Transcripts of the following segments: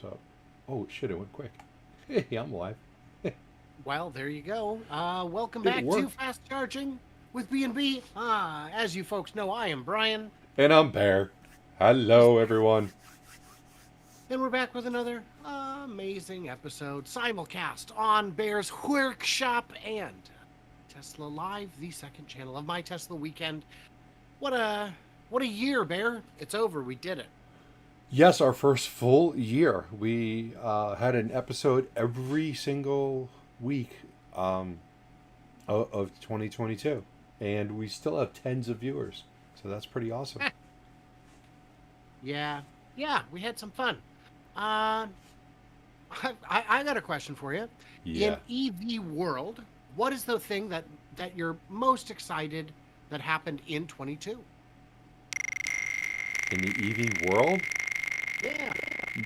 up. Oh shit! It went quick. Hey, I'm live. Well, there you go. Welcome It back to worked. Fast Charging with BnB. As you folks know, I am Brian, And I'm Bear. He's- Hello, everyone. and we're back with another amazing episode, simulcast on Bear's Workshop and Tesla Live, the second channel of my Tesla weekend. What a what a year, Bear! It's over. We did it. Yes, our first full year. We had an episode every single week of 2022, and we still have tens of viewers. So that's pretty awesome. Yeah, yeah, we had some fun. Uh, I got a question for you. Yeah. In EV world, what is the thing that you're most excited that happened in 22? In the EV world, Yeah.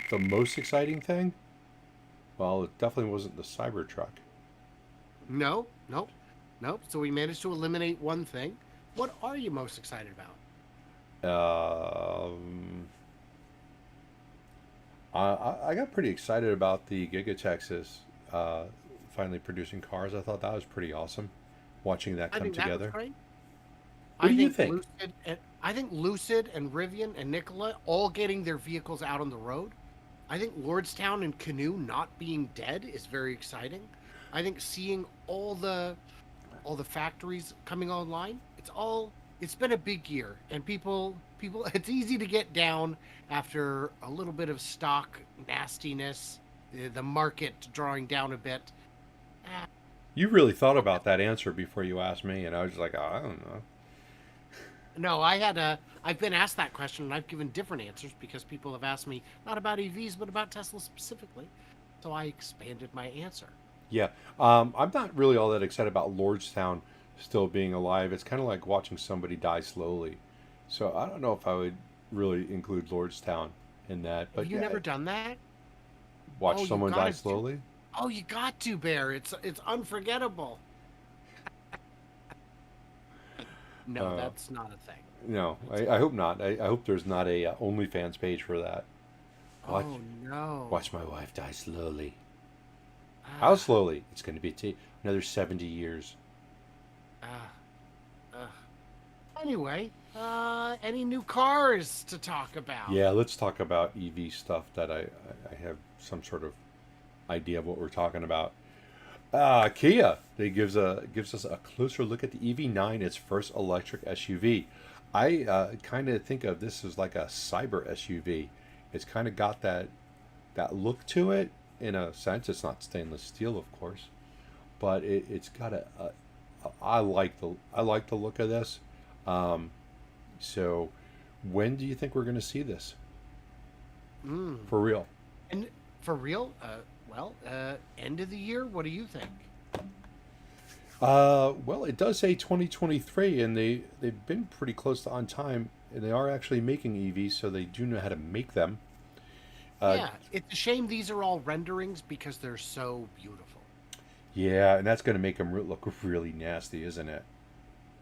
the most exciting thing? Well, it definitely wasn't the Cybertruck. No, nope, nope. So we managed to eliminate one thing. What are you most excited about? Um, I got pretty excited about the Giga Texas finally producing cars. I thought that was pretty awesome, watching that I come think that was together. great. What I do you think think? Lucid and Rivian and Nikola all getting their vehicles out on the road. I think Lordstown and Canoe not being dead is very exciting. I think seeing all the factories coming online, it's been a big year, and people it's easy to get down after a little bit of stock nastiness, the market drawing down a bit. Ah, You really thought about that answer before you asked me, and I was like, oh, I don't know. no, I've been asked that question and I've given different answers because people have asked me not about EVs but about Tesla specifically. So I expanded my answer. Yeah, I'm not really all that excited about Lordstown still being alive. It's kind of like watching somebody die slowly. So I don't know if I would really include Lordstown in that, Have but you yeah, never done that? watch Oh, you someone die gotta do. slowly. Oh, you got to, Bear. It's unforgettable. No, Uh, that's not a thing. no, That's I hope not. I hope there's not a OnlyFans page for that. Watch, oh no. watch my wife die slowly. How Ah, slowly? It's going to be another 70 years. ah, ah. Anyway, any new cars to talk about? Yeah, let's talk about EV stuff that I have some sort of idea of what we're talking about. Kia, they gives us a closer look at the EV9, its first electric SUV. I kind of think of this as like a cyber SUV. It's kind of got that look to it in a sense. It's not stainless steel, of course, but it's got I like the look of this. Um, so, when do you think we're going to see this Mm. for real? And for real, end of the year. What do you think? Well, it does say 2023, and they've been pretty close to on time, and they are actually making EVs, so they do know how to make them. Uh, Yeah, it's a shame these are all renderings because they're so beautiful. yeah, and that's going to make them look really nasty, isn't it?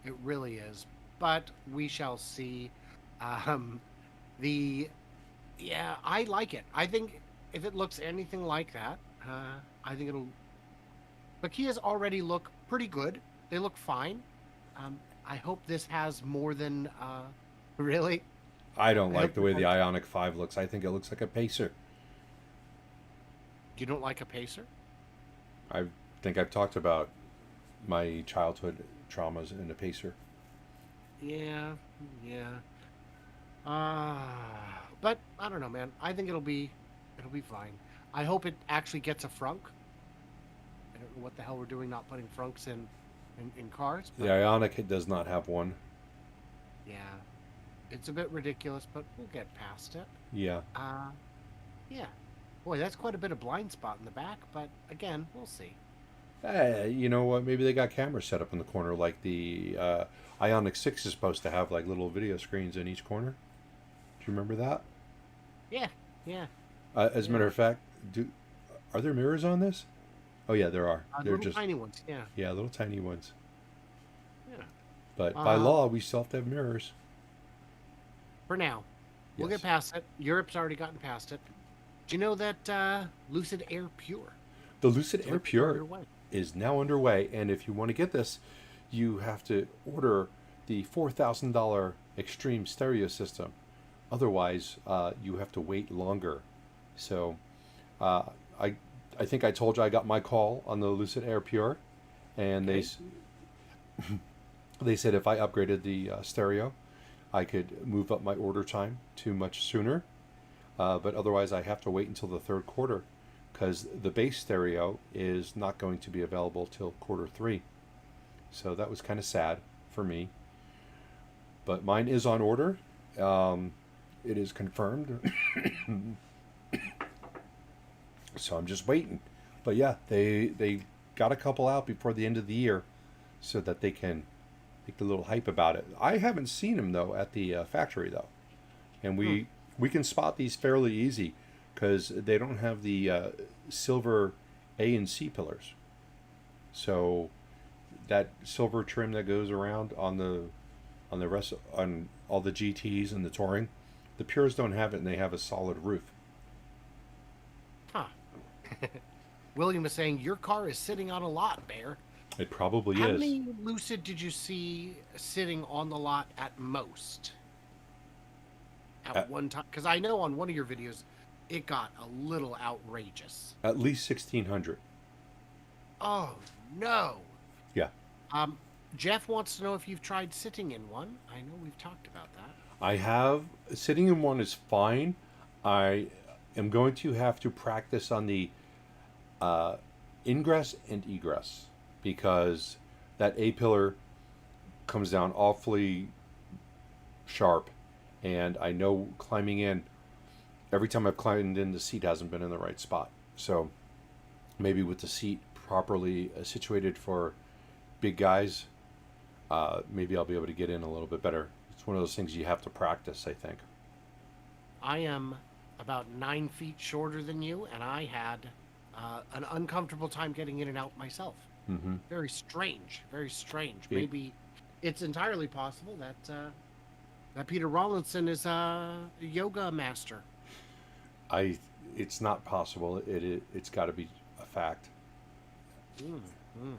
It really is. But we shall see. Um, the Yeah, I like it. I think if it looks anything like that, I think it'll. But Kias already look pretty good. They look fine. I hope this has more than really. I don't I hope like the this way has. the Ionic 5 looks. I think it looks like a Pacer. You don't like a pacer? I think I've talked about my childhood traumas in a Pacer. Yeah, yeah. But I don't know, man. I think it'll be fine. I hope it actually gets a frunk. I don't know what the hell we're doing not putting frunks in cars, The but Ionic it does not have one. yeah, it's a bit ridiculous, but we'll get past it. Yeah. Uh, yeah. Boy, that's quite a bit of blind spot in the back, but again, we'll see. You know what? Maybe they got cameras set up in the corner, like the Ionic 6 is supposed to have like little video screens in each corner. Do you remember that? Yeah, yeah, As a matter yeah. of fact, do are there mirrors on this? Oh yeah, there are. They're Little just tiny ones. Yeah, yeah, little tiny ones. yeah. But by Uh, law, we still have to have mirrors. for now, we'll get Yes. past it. Europe's already gotten past it. Do you know that Lucid Air Pure The Lucid Air delivery Pure underway? is now underway, and if you want to get this, you have to order the $4,000 Extreme Stereo System. Otherwise, you have to wait longer. So, uh, I I think I told you I got my call on the Lucid Air Pure, and Okay. they said if I upgraded the stereo, I could move up my order time to much sooner. But otherwise, I have to wait until the third quarter because the base stereo is not going to be available till quarter three. So that was kind of sad for me. But mine is on order. Um, it is confirmed. So I'm just waiting. But yeah, they got a couple out before the end of the year so that they can make a little hype about it. I haven't seen them though at the factory though, and Hmm. we can spot these fairly easy because they don't have the silver A and C pillars. So that silver trim that goes around on the rest on all the GTs and the touring, the Pures don't have it, and they have a solid roof. Huh. William is saying your car is sitting on a lot, Bear. It probably How is. many Lucid did you see sitting on the lot at most at At, one time? Because I know on one of your videos, it got a little outrageous. at least 1,600. Oh no. Yeah. Um, Jeff wants to know if you've tried sitting in one. I know we've talked about that. I have sitting in one is fine. I am going to have to practice on the uh, ingress and egress because that A pillar comes down awfully sharp, and I know climbing in every time I've climbed in, the seat hasn't been in the right spot. So maybe with the seat properly situated for big guys, maybe I'll be able to get in a little bit better. It's one of those things you have to practice, I think. I am about 9 feet shorter than you, and I had an uncomfortable time getting in and out myself. Mm-hmm. Very strange. Very strange. It, Maybe it's entirely possible that that Peter Rawlinson is a yoga master. I, it's not possible. It's got to be a fact. Mm, mm,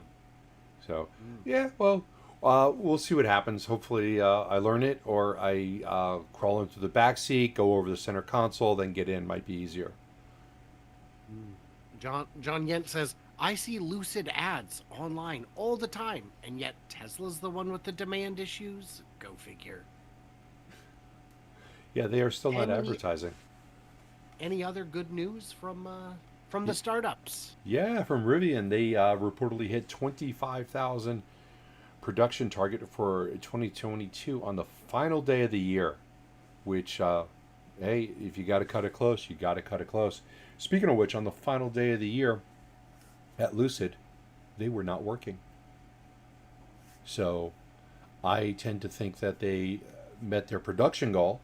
So, mm. yeah, well, we'll see what happens. Hopefully, I learn it, or I crawl into the back seat, go over the center console, then get in. Might be easier. Mm. John Yent says, I see Lucid ads online all the time, and yet Tesla's the one with the demand issues. Go figure. Yeah, they are still not Any advertising. any other good news from the startups? Yeah, from Rivian, they reportedly hit 25,000 production target for 2022 on the final day of the year. Which, hey, if you got to cut it close, you got to cut it close. Speaking of which, on the final day of the year at Lucid, they were not working. So I tend to think that they met their production goal.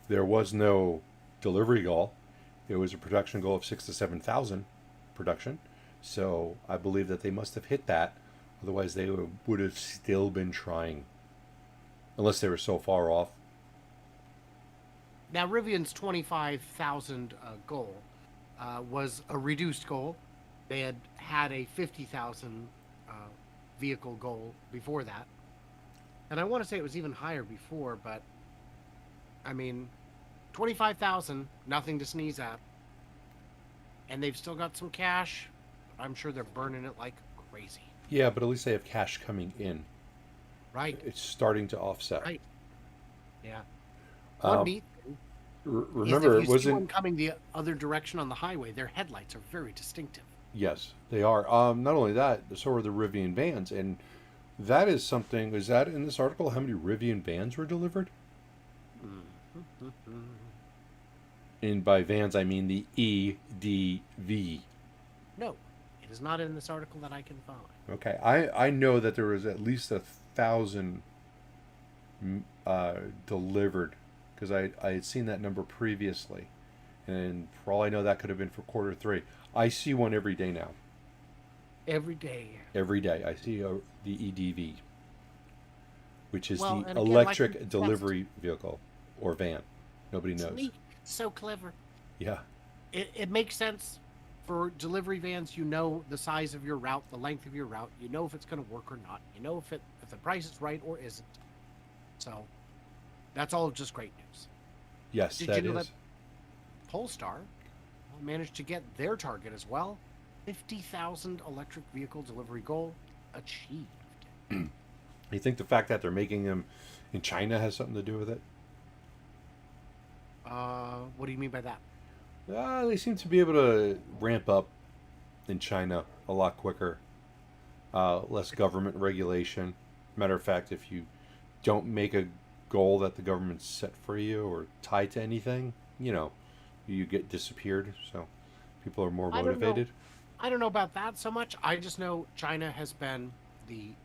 There was no delivery goal. It was a production goal of 6 to 7,000 production. So I believe that they must have hit that. Otherwise, they would have still been trying, unless they were so far off. Now, Rivian's 25,000 goal was a reduced goal. They had a 50,000 vehicle goal before that. And I want to say it was even higher before, but I mean, 25,000, nothing to sneeze at. And they've still got some cash. I'm sure they're burning it like crazy. Yeah, but at least they have cash coming in. Right, It's starting to offset. right. Yeah. One Um, neat thing is if remember, you it see one wasn't. coming the other direction on the highway, their headlights are very distinctive. Yes, they are. Not only that, so are the Rivian vans, and that is something. Is that in this article? How many Rivian vans were delivered? Mm. And by vans, I mean the EDV. No, it is not in this article that I can find. Okay, I know that there was at least 1,000 delivered because I had seen that number previously, and for all I know, that could have been for quarter three. I see one every day now. Every day. Every day, I see the EDV, which is Well, the and again, like we electric discussed, delivery vehicle or van. Nobody it's knows. neat. So clever. Yeah. it makes sense for delivery vans. You know the size of your route, the length of your route. You know if it's going to work or not. You know if the price is right or isn't. So that's all just great news. Yes, Did you that know that is. Polestar managed to get their target as well? 50,000 electric vehicle delivery goal achieved. You think the fact that they're making them in China has something to do with it? What do you mean by that? They seem to be able to ramp up in China a lot quicker. Less government regulation. Matter of fact, if you don't make a goal that the government set for you or tied to anything, you get disappeared. So people are more I don't know. motivated. I don't know about that so much. I just know China has been the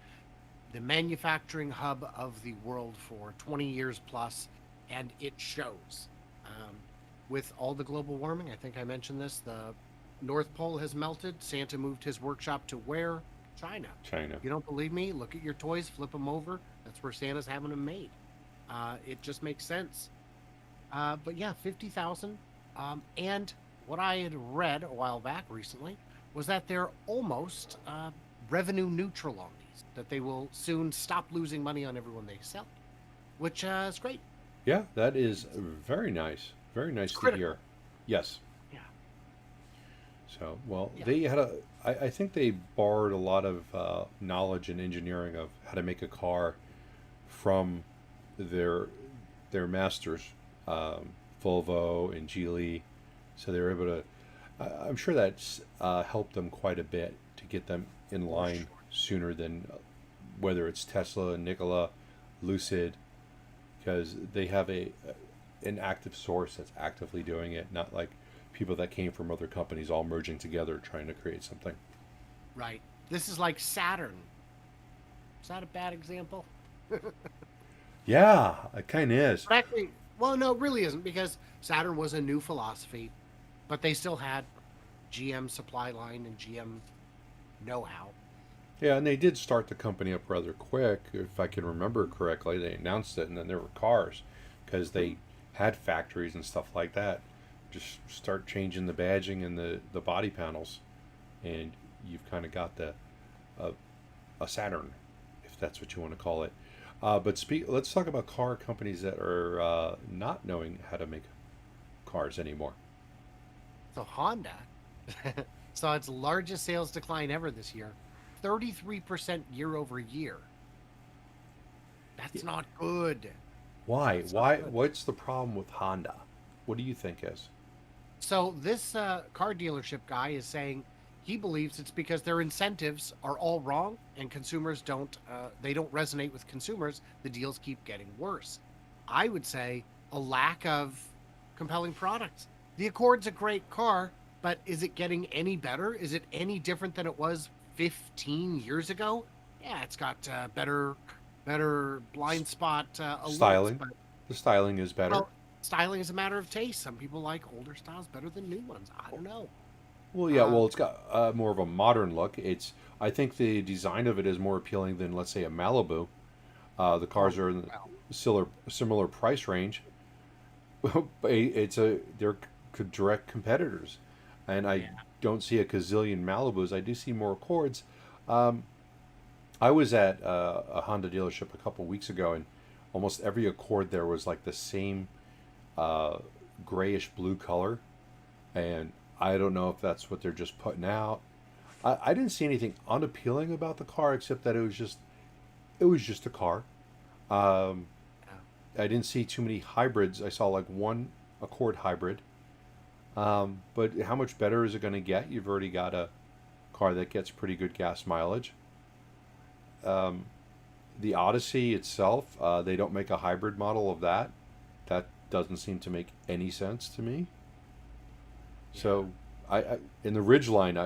the manufacturing hub of the world for 20 years plus, and it shows. Um, with all the global warming, I think I mentioned this, the North Pole has melted. Santa moved his workshop to where? China. China. You don't believe me? Look at your toys, flip them over. That's where Santa's having them made. It just makes sense. But yeah, 50,000. And what I had read a while back recently was that they're almost revenue neutral on these, that they will soon stop losing money on everyone they sell, which is great. Yeah, that is very nice. Very nice It's to critical. hear. Yes. Yeah. So, well, Yeah. they had I think they borrowed a lot of knowledge and engineering of how to make a car from their their masters, Volvo and Geely. So they were able to. I'm sure that's helped them quite a bit to get them in For line sure. sooner than whether it's Tesla, Nikola, Lucid, because they have a an active source that's actively doing it, not like people that came from other companies all merging together trying to create something. Right. This is like Saturn. Is that a bad example? Yeah, it kind of is. But actually, well, no, it really isn't because Saturn was a new philosophy, but they still had GM supply line and GM know-how. Yeah, and they did start the company up rather quick, if I can remember correctly. They announced it, and then there were cars because Mhm. they had factories and stuff like that. Just start changing the badging and the body panels, and you've kind of got uh, a Saturn, if that's what you want to call it. Let's talk about car companies that are not knowing how to make cars anymore. So Honda saw its largest sales decline ever this year, 33% year over year. Y- That's not good. Why? That's not Why? good. What's the problem with Honda? What do you think is? So this car dealership guy is saying he believes it's because their incentives are all wrong and consumers don't they don't resonate with consumers. The deals keep getting worse. I would say a lack of compelling products. The Accord's a great car, but is it getting any better? Is it any different than it was 15 years ago? Yeah, it's got better S- blind spot alerts, Styling. but The styling is better. well, styling is a matter of taste. Some people like older styles better than new ones. I don't know. Well, yeah. Uh, Well, it's got more of a modern look. I think the design of it is more appealing than, let's say, a Malibu. The cars oh, are in the well, similar price range. They're direct competitors, and I yeah. don't see a gazillion Malibus. I do see more Accords. Um, I was at a Honda dealership a couple weeks ago, and almost every Accord there was like the same uh, grayish blue color, and I don't know if that's what they're just putting out. I didn't see anything unappealing about the car except that it was just a car. Um, Yeah. I didn't see too many hybrids. I saw like one Accord hybrid. But how much better is it going to get? You've already got a car that gets pretty good gas mileage. Um, the Odyssey itself, they don't make a hybrid model of that. That doesn't seem to make any sense to me. Yeah. So, in the Ridgeline,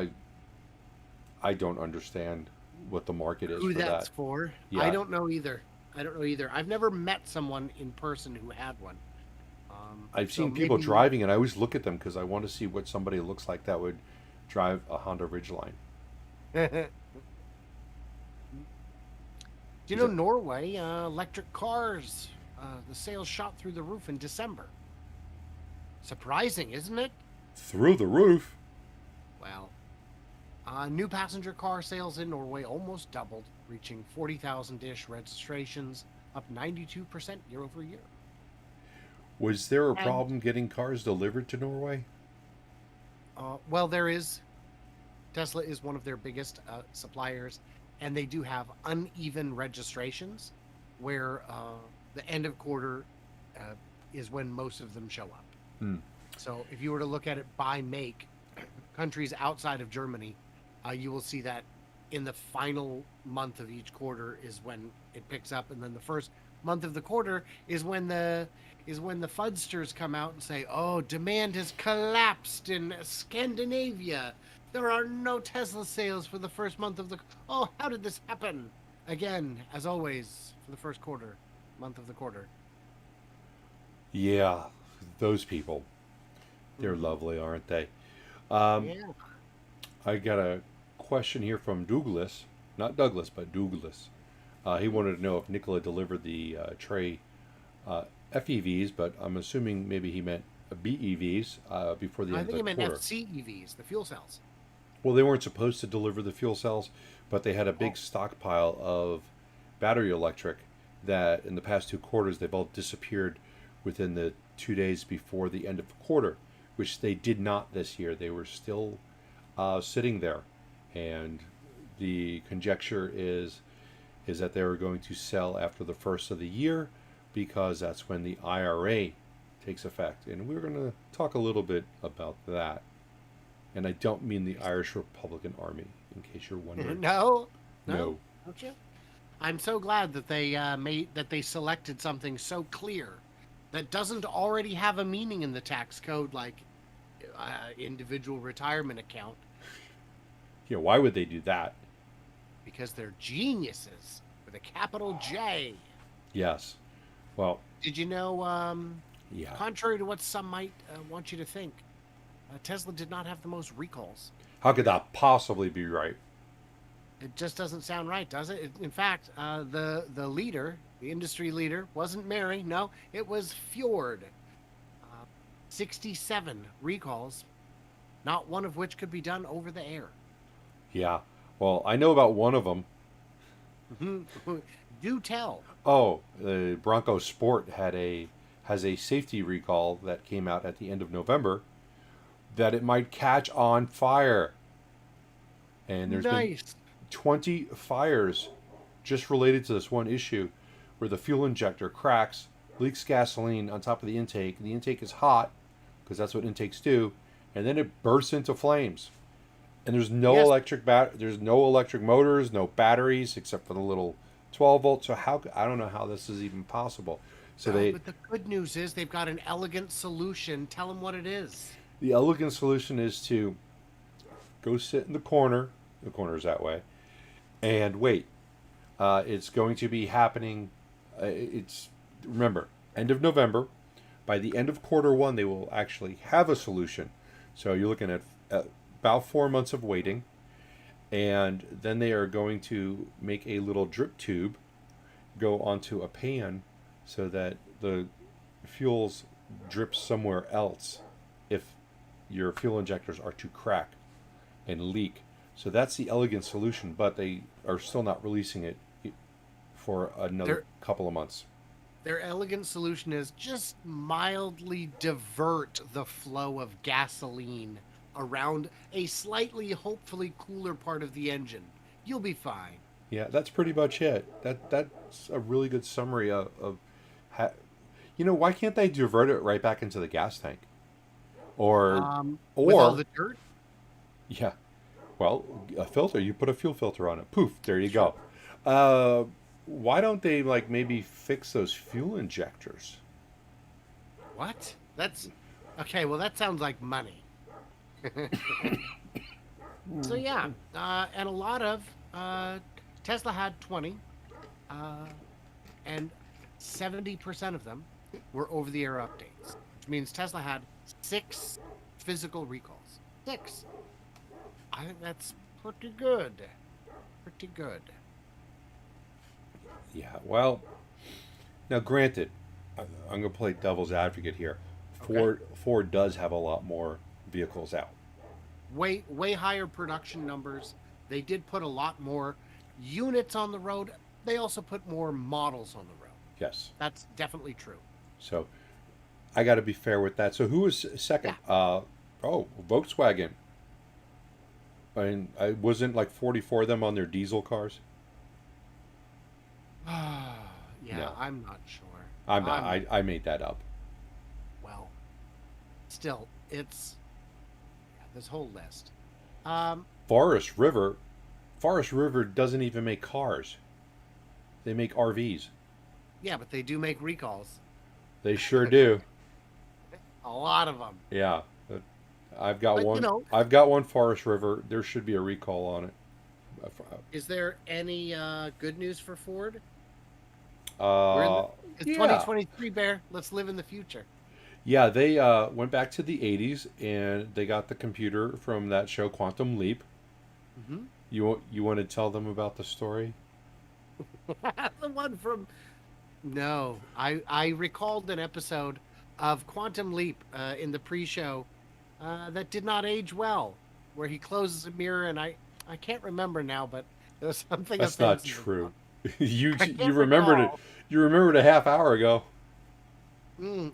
I don't understand what the market is Who for that's that. for? I Yeah, don't know either. I don't know either. I've never met someone in person who had one. I've So seen people maybe. driving, and I always look at them because I want to see what somebody looks like that would drive a Honda Ridgeline. Do you Is know it? Norway? Electric cars. The sales shot through the roof in December. Surprising, isn't it? Through the roof. Well, new passenger car sales in Norway almost doubled, reaching 40,000-ish registrations, up 92% year over year. Was there a And problem getting cars delivered to Norway? well, there is. Tesla is one of their biggest suppliers, and they do have uneven registrations, where the end of quarter uh, is when most of them show up. Hmm. So if you were to look at it by make, countries outside of Germany, you will see that in the final month of each quarter is when it picks up, and then the first month of the quarter is when the fudsters come out and say, "Oh, demand has collapsed in Scandinavia. There are no Tesla sales for the first month of the. Oh, how did this happen?" Again, as always, for the first month of the quarter. Yeah, those people. They're Mhm. lovely, aren't they? Um, Yeah. I got a question here from Douglas. Not Douglas, but Douglas. He Mhm. wanted to know if Nikola delivered the Trey FEVs, but I'm assuming maybe he meant BEVs before the I end of think the it meant quarter. FCEVs, the fuel cells. Well, they weren't supposed to deliver the fuel cells, but they had a big Oh, stockpile of battery electric that in the past 2 quarters they've all disappeared within the 2 days before the end of the quarter, which they did not this year. They were still sitting there, and the conjecture is that they were going to sell after the first of the year because that's when the IRA takes effect, and we're going to talk a little bit about that. And I don't mean the Irish Republican Army, in case you're wondering. no, no, No. don't you? I'm so glad that they selected something so clear that doesn't already have a meaning in the tax code, like individual retirement account, Yeah, why would they do that? because they're geniuses with a capital J. Yes. Well, Did you know? yeah. Contrary to what some might want you to think, Tesla did not have the most recalls. How could that possibly be right? It just doesn't sound right, does it? In fact, the leader, the industry leader, wasn't Mary. No, it was Fjord. 67 recalls, not one of which could be done over the air. Yeah. Well, I know about one of them. Do tell. Oh, the Bronco Sport has a safety recall that came out at the end of November that it might catch on fire. And there's been Nice. 20 fires just related to this one issue where the fuel injector cracks, leaks gasoline on top of the intake, and the intake is hot because that's what intakes do, and then it bursts into flames. And Yes. there's no electric motors, no batteries except for the little 12 volt. So I don't know how this is even possible. So No, but the good news is they've got an elegant solution. Tell them what it is. the elegant solution is to go sit in the corner. The corner is that way, and wait. It's going to be happening. It's remember end of November. By the end of quarter one, they will actually have a solution. So you're looking at about 4 months of waiting, and then they are going to make a little drip tube go onto a pan so that the fuels drip somewhere else if your fuel injectors are to crack and leak. So that's the elegant solution, but they are still not releasing it for another Their couple of months. their elegant solution is just mildly divert the flow of gasoline around a slightly, hopefully cooler part of the engine. You'll be fine. Yeah, that's pretty much it. That's a really good summary of why can't they divert it right back into the gas tank? Or With all or the dirt, yeah, well, a filter, you put a fuel filter on it. Poof, there you sure. go. Uh why don't they like maybe fix those fuel injectors? What? That's okay. Well, that sounds like money. So yeah, and a lot of Tesla had 20, uh, and 70% of them were over-the-air updates, which means Tesla had 6 physical recalls. 6. I think that's pretty good. Pretty good. Yeah, well, now granted, I'm going to play devil's advocate here. Okay. Ford does have a lot more vehicles out. Way higher production numbers. They did put a lot more units on the road. They also put more models on the road. Yes. That's definitely true. So I got to be fair with that. So who was second? Yeah. Volkswagen. I wasn't like 44 of them on their diesel cars. Yeah, No, I'm not sure. I'm not. I made that up. Well, still, it's this whole list. Um, Forest River. Forest River doesn't even make cars. They make RVs. yeah, but they do make recalls. They sure do. A lot of them. Yeah. I've got But, one. I've got one Forest River. There should be a recall on it. is there any good news for Ford? It's Yeah. 2023, Bear. Let's live in the future. Yeah, they went back to the 80s and they got the computer from that show Quantum Leap. Hmm. You want to tell them about the story? The one from... No, I recalled an episode of Quantum Leap in the pre-show that did not age well, where he closes a mirror, and I can't remember now, but there was something. That's not offensive. true. you I can't you remembered it. recall. You remembered a half hour ago.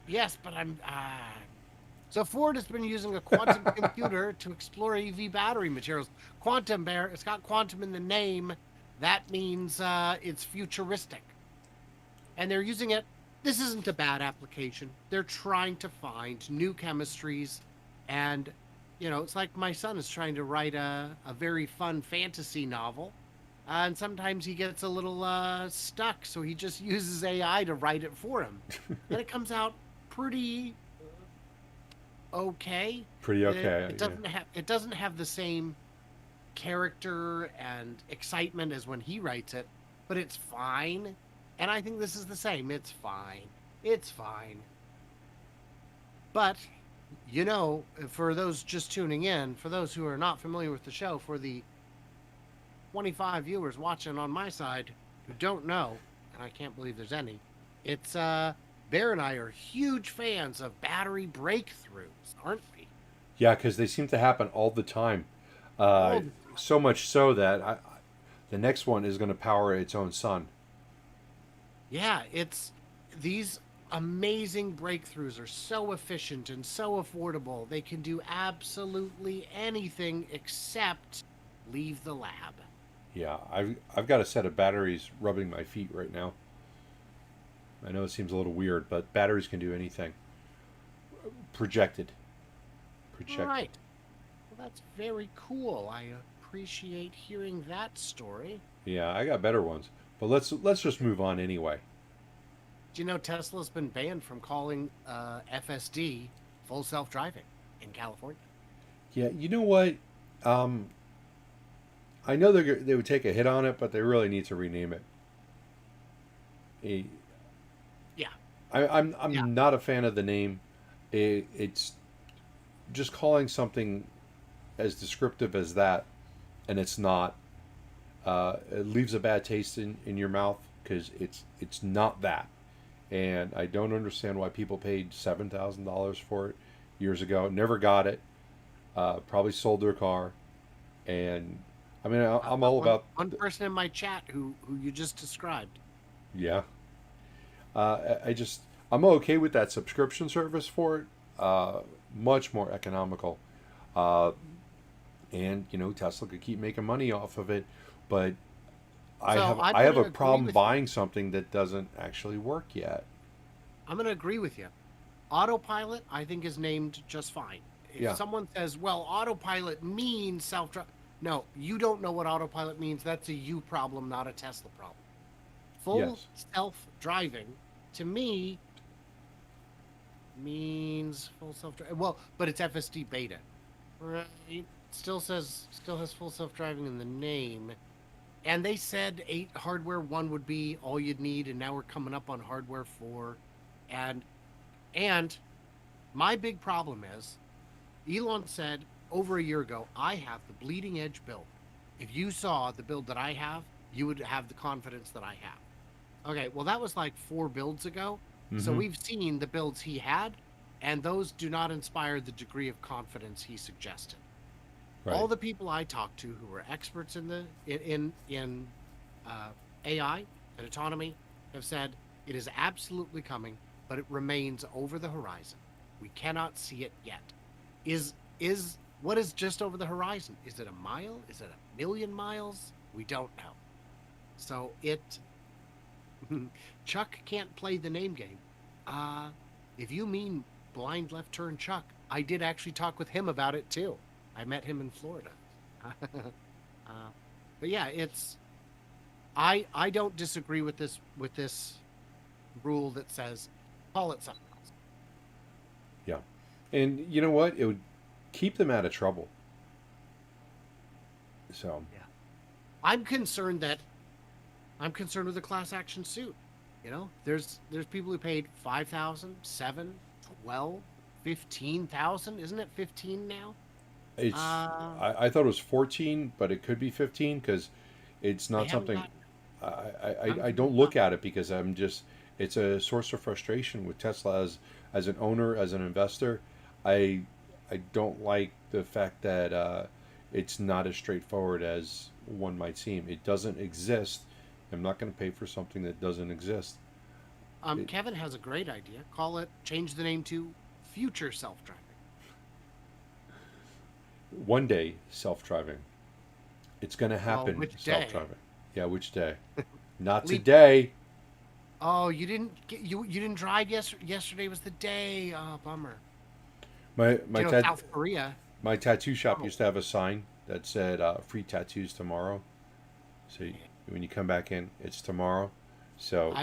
Yes, but I'm. So Ford has been using a quantum computer to explore EV battery materials. Quantum, Bear. It's got quantum in the name. That means it's futuristic. And they're using it. This isn't a bad application. They're trying to find new chemistries. And, it's like my son is trying to write a very fun fantasy novel. And sometimes he gets a little stuck. So he just uses AI to write it for him. And it comes out pretty okay. Pretty okay. It doesn't have the same character and excitement as when he writes it, but it's fine. And I think this is the same. It's fine. It's fine. But, for those just tuning in, for those who are not familiar with the show, for the 25 viewers watching on my side who don't know, and I can't believe there's any, it's Bear and I are huge fans of battery breakthroughs, aren't we? Yeah, because they seem to happen all the time. All the So much so that the next one is going to power its own sun. Yeah, it's these amazing breakthroughs are so efficient and so affordable. They can do absolutely anything except leave the lab. Yeah, I've got a set of batteries rubbing my feet right now. I know it seems a little weird, but batteries can do anything. Projected. All right. Well, that's very cool. I appreciate hearing that story. Yeah, I got better ones. But let's just move on anyway. Do you know Tesla's been banned from calling FSD full self-driving in California? Yeah, you know what? I know they would take a hit on it, but they really need to rename it. Yeah. I'm Yeah. not a fan of the name. It's just calling something as descriptive as that, and it's not. It leaves a bad taste in your mouth because it's not that. And I don't understand why people paid $7,000 for it years ago. Never got it. Probably sold their car. And I mean, I'm all about one person in my chat who you just described. Yeah. I'm okay with that subscription service for it. Much more economical. And Tesla could keep making money off of it, but I have a problem buying something that doesn't actually work yet. I'm going to agree with you. Autopilot, I think, is named just fine. If someone says, well, autopilot means self-driving. No, you don't know what autopilot means. That's a you problem, not a Tesla problem. Full self-driving, to me, means full self-driving. Well, but it's FSD beta. Right? Still has full self-driving in the name. And they said hardware 1 would be all you'd need, and now we're coming up on hardware 4. And my big problem is, Elon said over a year ago, I have the bleeding edge build. If you saw the build that I have, you would have the confidence that I have. Okay, well, that was like 4 builds ago. So we've seen the builds he had. and those do not inspire the degree of confidence he suggested. Right. All the people I talked to who are experts in the in uh, AI and autonomy have said it is absolutely coming, but it remains over the horizon. We cannot see it yet. Is what is just over the horizon? Is it a mile? Is it a million miles? We don't know. So it Chuck can't play the name game. Uh, if you mean blind left turn Chuck, I did actually talk with him about it too. I met him in Florida. But yeah, it's I don't disagree with this rule that says call it something else. Yeah. And you know what? It would keep them out of trouble. So, Yeah. I'm concerned that I'm concerned with the class action suit. You know, there's people who paid 5,000, 7, 12, 15,000. Isn't it 15 now? it's Uh, I thought it was 14, but it could be 15 because it's I not haven't something got. I don't look at it because I'm just it's a source of frustration with Tesla as an owner, as an investor. I I don't like the fact that it's not as straightforward as one might seem. It doesn't exist. I'm not going to pay for something that doesn't exist. It, Kevin has a great idea. Change the name to Future Self Driving. one day, self-driving. It's going to Well, happen, which day? self-driving. Yeah, which day? Not Leap. today. Oh, you didn't drive yesterday was the day. Oh, bummer. My Do my you know tat, South Korea? my tattoo shop Oh, used to have a sign that said "free tattoos tomorrow." So when you come back in, it's tomorrow. So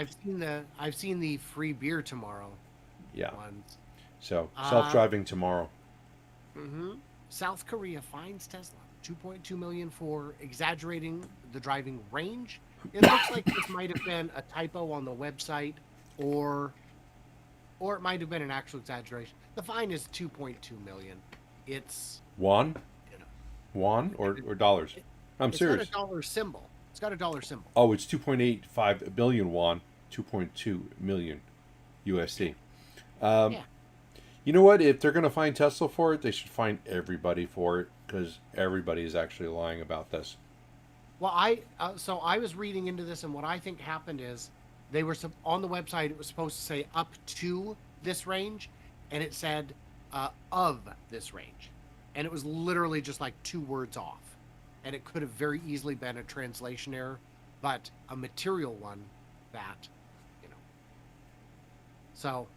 I've seen the free beer tomorrow yeah. ones. So Uh, self-driving tomorrow. hmm South Korea fines Tesla 2.2 million for exaggerating the driving range. It looks like this might have been a typo on the website, or or it might have been an actual exaggeration. The fine is 2.2 million. It's Won, you know won it, or dollars. it, I'm it's got a serious. dollar symbol. It's got a dollar symbol. Oh, it's 2.85 billion won, 2.2 million USD. Um, Yeah. you know what? If they're going to find Tesla for it, they should find everybody for it because everybody is actually lying about this. Well, so I was reading into this, and what I think happened is they were on the website. It was supposed to say up to this range, and it said of this range, and it was literally just like two words off, and it could have very easily been a translation error, but a material one that, you know. So,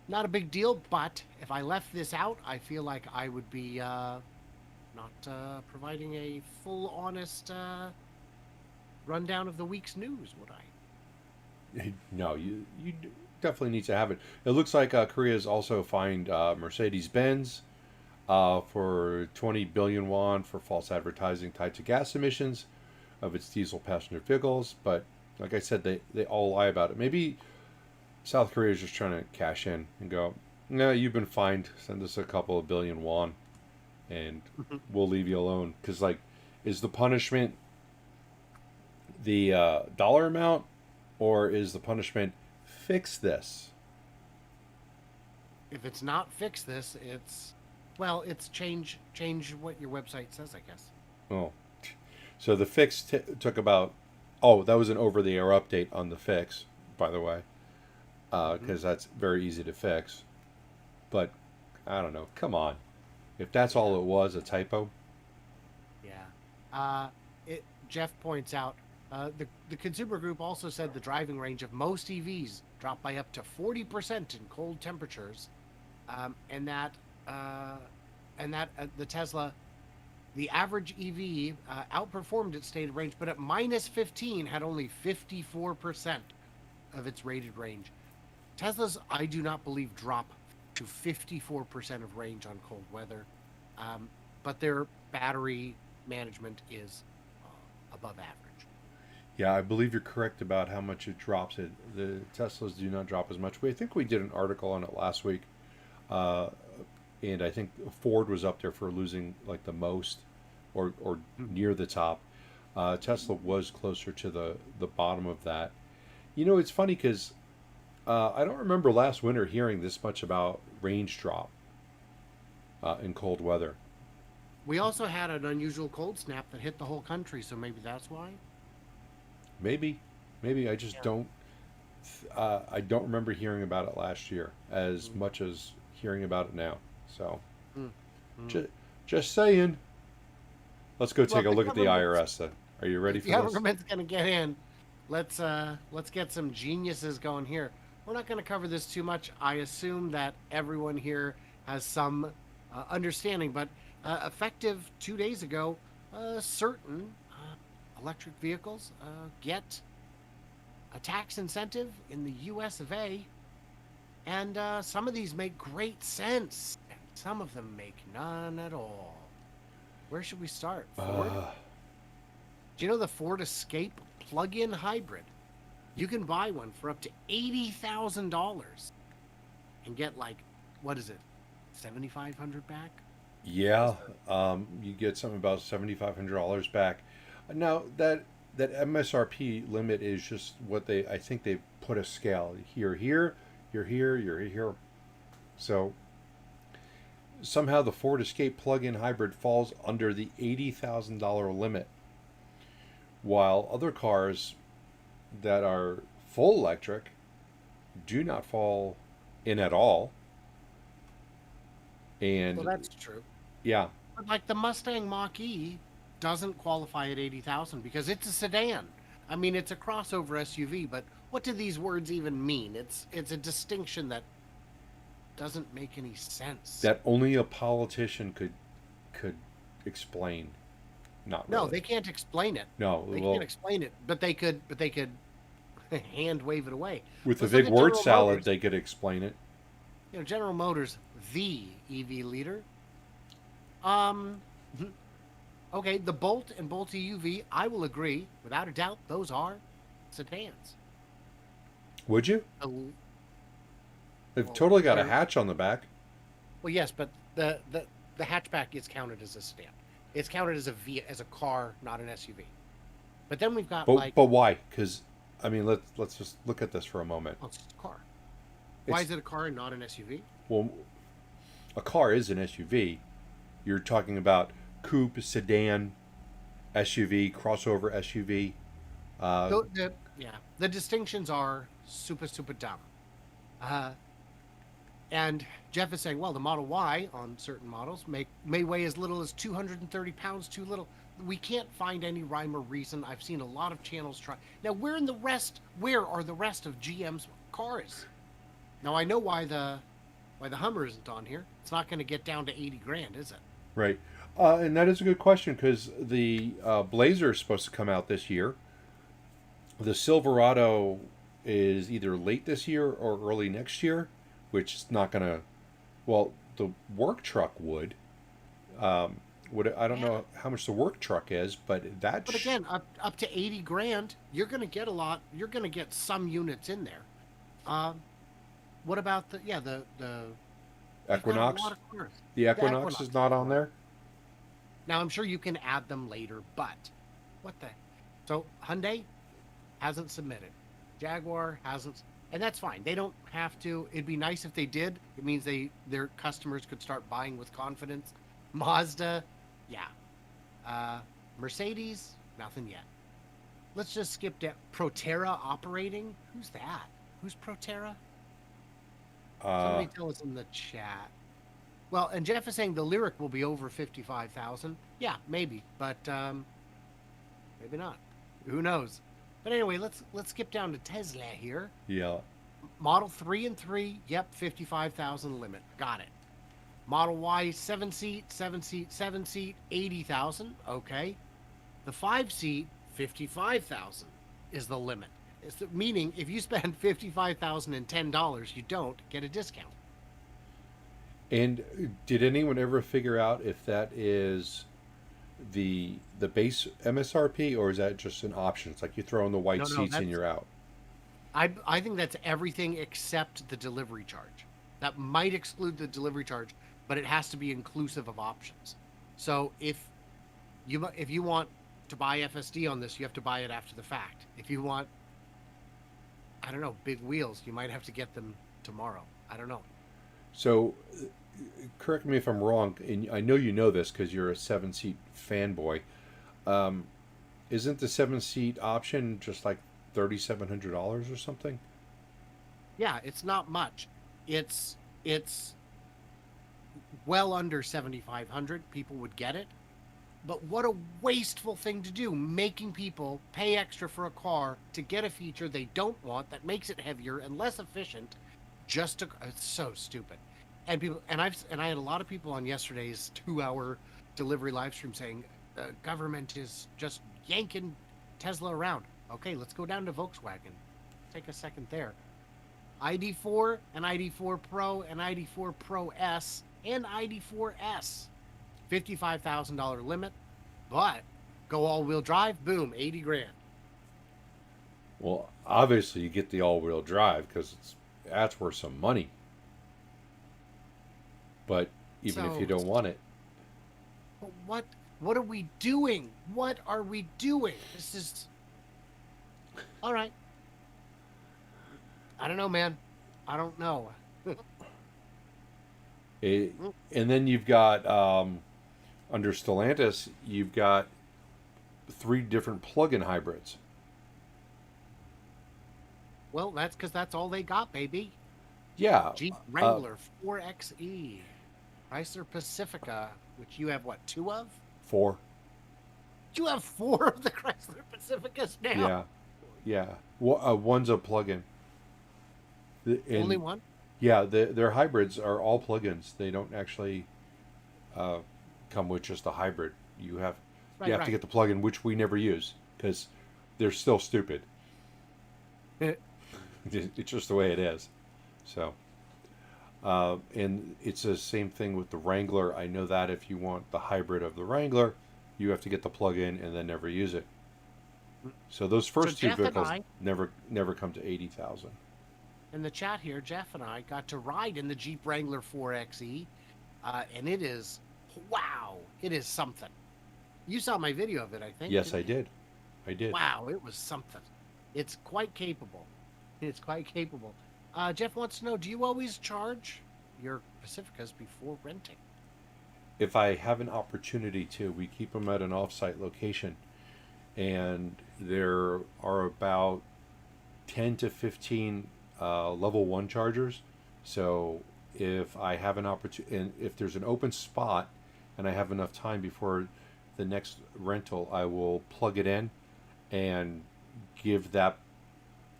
not a big deal. But if I left this out, I feel like I would be not providing a full, honest. Rundown of the week's news, would I? No, you definitely need to have it. It looks like Korea's also fined Mercedes Benz for 20 billion won for false advertising tied to gas emissions of its diesel passenger vehicles. But like I said, they all lie about it. Maybe South Korea is just trying to cash in and go, no, you've been fined. Send us a couple of billion won, and we'll leave you alone. Because like, is the punishment the dollar amount, or is the punishment fix this? If it's not fix this, it's change what your website says, I guess. Oh, so the fix took about. Oh, that was an over-the-air update on the fix, by the way, Hmm. because that's very easy to fix. But I don't know. Come on, if that's all Yeah, it was, a typo. yeah. It Jeff points out the consumer group also said the driving range of most EVs dropped by up to 40% in cold temperatures, um, and that uh, the Tesla, the average EV outperformed its stated range, but at minus 15 had only 54% of its rated range. Teslas, I do not believe, drop to 54% of range on cold weather, um, but their battery management is above average. Yeah, I believe you're correct about how much it drops. The Teslas do not drop as much. I think we did an article on it last week, uh, and I think Ford was up there for losing like the most, or Mhm. near the top. Tesla was closer to the bottom of that. You know, it's funny because I don't remember last winter hearing this much about range drop in cold weather. We also had an unusual cold snap that hit the whole country, so maybe that's why. Maybe, maybe I just Yeah. don't. I don't remember hearing about it last year as Mm, much as hearing about it now. So, mm, mm. just, just saying. Let's go Well, take a the look at the government's IRS then. Are you ready the for this? government's gonna get in. Let's get some geniuses going here. We're not gonna cover this too much. I assume that everyone here has some understanding, but effective 2 days ago, certain electric vehicles get a tax incentive in the U.S. of A. And some of these make great sense. And some of them make none at all. Where should we start? Ford? Uh, Do you know the Ford Escape plug-in hybrid? You can buy one for up to $80,000 and get like, what is it, 7,500 back? yeah, you get something about $7,500 back. Now that MSRP limit is just what they. I think they put a scale. You're here, you're here, you're here. So somehow the Ford Escape plug-in hybrid falls under the $80,000 limit, while other cars that are full electric do not fall in at all. Well, And that's true. yeah, But like the Mustang Mach-E doesn't qualify at 80,000 because it's a sedan. I mean, it's a crossover SUV, but what do these words even mean? It's a distinction that doesn't make any sense. that only a politician could explain. Not No, really. they can't explain it. No, They can't well, explain it, but they could hand wave it away. with the Let's look big at word General salad, Motors. they could explain it. General Motors, the EV leader. Um, okay, the Bolt and Bolt EUV, I will agree, without a doubt, those are sedans. Would you? The- They've Well, totally got a they're hatch on the back. well, yes, but the hatchback is counted as a sedan. It's counted as as a car, not an SUV. But then we've got like, But why? Because I mean, let's just look at this for a moment. oh, it's just a car. Why It's is it a car and not an SUV? well, a car is an SUV. You're talking about coupe, sedan, SUV, crossover SUV. Uh, Yeah, the distinctions are super super dumb. Uh, and Jeff is saying, well, the Model Y on certain models may weigh as little as 230 pounds too little. We can't find any rhyme or reason. I've seen a lot of channels try. Now, where are the rest of GM's cars? Now, I know why the Hummer isn't on here. It's not going to get down to 80 grand, is it? right. And that is a good question because the Blazer is supposed to come out this year. The Silverado is either late this year or early next year, which is not going to. Well, the work truck would. Would I don't Yeah. know how much the work truck is, but that But again, up to 80 grand, you're going to get a lot. You're going to get some units in there. Um, what about the they've got a Equinox. lot of cars. The The Equinox Equinox. is not on there. Now I'm sure you can add them later, but what the? So Hyundai hasn't submitted. Jaguar hasn't, and that's fine. They don't have to. It'd be nice if they did. It means their customers could start buying with confidence. Mazda, yeah. Mercedes, nothing yet. Let's just skip down. Proterra operating. Who's that? Who's Proterra? Uh, Somebody tell us in the chat. Well, and Jeff is saying the Lyric will be over 55,000. Yeah, maybe, but maybe not. Who knows? But anyway, let's skip down to Tesla here. yeah. Model 3 and 3, yep, 55,000 limit. Got it. Model Y 7 seat, 7 seat, 7 seat, 80,000. Okay. The 5 seat 55,000 is the limit. Meaning if you spend $55,010, you don't get a discount. And did anyone ever figure out if that is the base MSRP or is that just an option? It's like you throw in the white No, seats and that's you're out. I think that's everything except the delivery charge. That might exclude the delivery charge, but it has to be inclusive of options. So if you want to buy FSD on this, you have to buy it after the fact. If you want I don't know, big wheels. You might have to get them tomorrow. I don't know. So, correct me if I'm wrong, and I know you know this because you're a 7-seat fanboy. Um, isn't the 7-seat option just like $3,700 or something? Yeah, it's not much. It's well under 7,500. People would get it. But what a wasteful thing to do, making people pay extra for a car to get a feature they don't want that makes it heavier and less efficient. Just to, it's so stupid. And people, and I had a lot of people on yesterday's 2-hour delivery live stream saying the government is just yanking Tesla around. Okay, let's go down to Volkswagen. Take a second there. ID4 and ID4 Pro and ID4 Pro S and ID4S. $55,000 limit, but go all-wheel drive, boom, 80 grand. Well, obviously you get the all-wheel drive because that's worth some money. But even if you don't want it, But what are we doing? What are we doing? This is all right. I don't know, man. I don't know. it, and then you've got under Stellantis, you've got 3 different plug-in hybrids. Well, that's because that's all they got, baby. Yeah, Jeep Wrangler 4xe, Chrysler Pacifica, which you have what, 2 of? 4. You have 4 of the Chrysler Pacificas now. Yeah, yeah. One's a plug-in. Only one? Yeah, their hybrids are all plug-ins. They don't actually come with just a hybrid. You have to get the plug-in, which we never use because they're still stupid. It's just the way it is. So, and it's the same thing with the Wrangler. I know that if you want the hybrid of the Wrangler, you have to get the plug-in and then never use it. So those first 2 Jeff and vehicles I- never come to 80,000. In the chat here, Jeff and I got to ride in the Jeep Wrangler 4xe, and it is, wow, it is something. You saw my video of it, I think. Yes, I did. I did. Wow, it was something. It's quite capable. It's quite capable. Jeff wants to know, do you always charge your Pacificas before renting? If I have an opportunity to, we keep them at an off-site location, and there are about 10 to 15 level 1 chargers. So if I have an opportunity, and if there's an open spot and I have enough time before the next rental, I will plug it in and give that